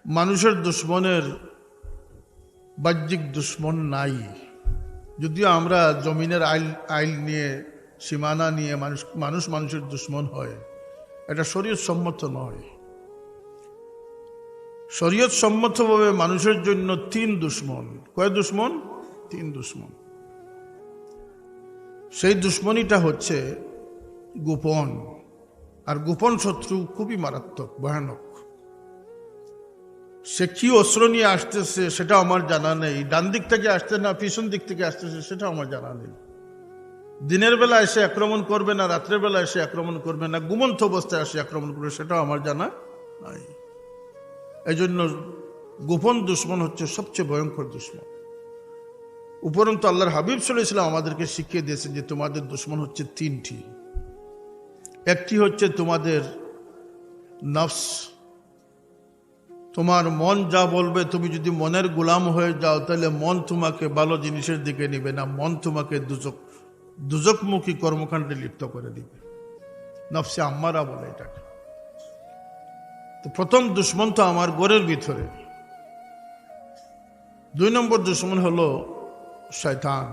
মানুষের দুশ্মনের বাহ্যিক দুশ্মন নাই। যদিও আমরা জমিনের আইল নিয়ে, সীমানা নিয়ে মানুষ মানুষের দুশ্মন হয়, এটা শরীয়ত সম্মত নয়। শরীয়ত সম্মতভাবে মানুষের জন্য তিন দুশ্মন। কয় দুশ্মন? তিন দুশ্মন। সেই দুশ্মনীটা হচ্ছে গোপন, আর গোপন শত্রু খুবই মারাত্মক, ভয়ানক। সে কি অস্ত্র নিয়ে আসতেছে সেটা আমার জানা নেই, ডান দিক থেকে আসছে না পিছন দিক থেকে আসতেছে সেটা আমার জানা নেই। দিনের বেলা এসে আক্রমণ করবে না, রাত্রের বেলা এসে আক্রমণ করবে না, ঘুমন্ত অবস্থায় এসে আক্রমণ করবে সেটাও আমার জানা নাই। এই জন্য গোপন দুশ্মন হচ্ছে সবচেয়ে ভয়ঙ্কর দুশ্মন। উপরন্তু আল্লাহর হাবিব সাল্লাল্লাহু আলাইহি ওয়াসাল্লাম আমাদেরকে শিখিয়ে দিয়েছেন যে তোমাদের দুশ্মন হচ্ছে তিনটি। একটি হচ্ছে তোমাদের নফস, তোমার মন যা বলবে, তুমি যদি মনের গোলাম হয়ে যাও তাহলে মন তোমাকে ভালো জিনিসের দিকে নিবে না, মন তোমাকে দুজকমুখী কর্মকাণ্ডে লিপ্ত করে দিবে। নফসে আম্মারা বলে এটাকে। তো প্রথম দুশ্মন তো আমার ঘরের ভিতরে। 2 নম্বর দুশ্মন হলো শয়তান।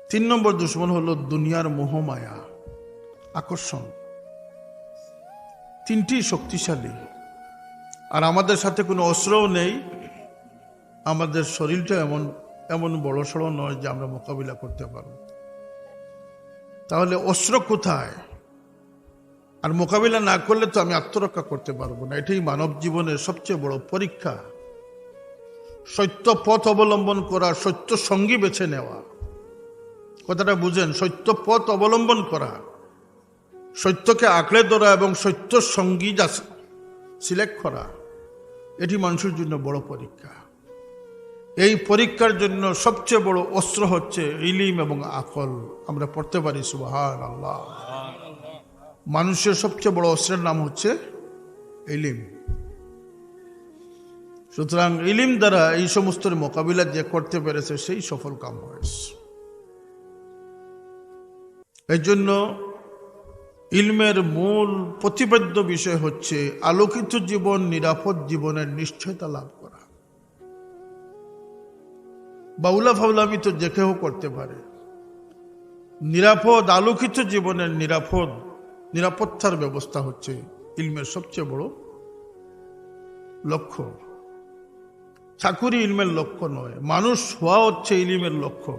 3 নম্বর দুশ্মন হলো দুনিয়ার মোহমায়া, আকর্ষণ। তিনটি শক্তিশালী, আর আমাদের সাথে কোনো অস্ত্রও নেই। আমাদের শরীরটা এমন বড় সড়ো নয় যে আমরা মোকাবিলা করতে পারব। তাহলে অস্ত্র কোথায়? আর মোকাবিলা না করলে তো আমি আত্মরক্ষা করতে পারবো না। এটাই মানব জীবনের সবচেয়ে বড় পরীক্ষা। সত্য পথ অবলম্বন করা, সত্য সঙ্গী বেছে নেওয়া। কথাটা বুঝেন, সত্য পথ অবলম্বন করা, সত্যকে আঁকড়ে ধরা এবং সত্য সঙ্গী যা সিলেক্ট করা, এটি মানুষের জন্য বড় পরীক্ষা। এই পরীক্ষার জন্য সবচেয়ে বড় অস্ত্র হচ্ছে ইলম এবং আকল। আমরা পড়তে পারি সুবহানাল্লাহ। মানুষের সবচেয়ে বড় অস্ত্রের নাম হচ্ছে ইলম। সুতরাং ইলম দ্বারা এই সমস্ত মোকাবিলা যে করতে পেরেছে সেই সফল কাম হয়েছে। এই জন্য ইলমের মূল প্রতিপাদ্য বিষয় হচ্ছে আলোকিত জীবন, নিরাপদ জীবনের নিশ্চয়তা লাভ করা। বাউলা ফাউলামি তো যে কেউ করতে পারে। নিরাপদ আলোকিত জীবনের নিরাপত্তার ব্যবস্থা হচ্ছে ইলমের সবচেয়ে বড় লক্ষ্য। চাকুরি ইলমের লক্ষ্য নয়, মানুষ হওয়া হচ্ছে ইলমের লক্ষ্য।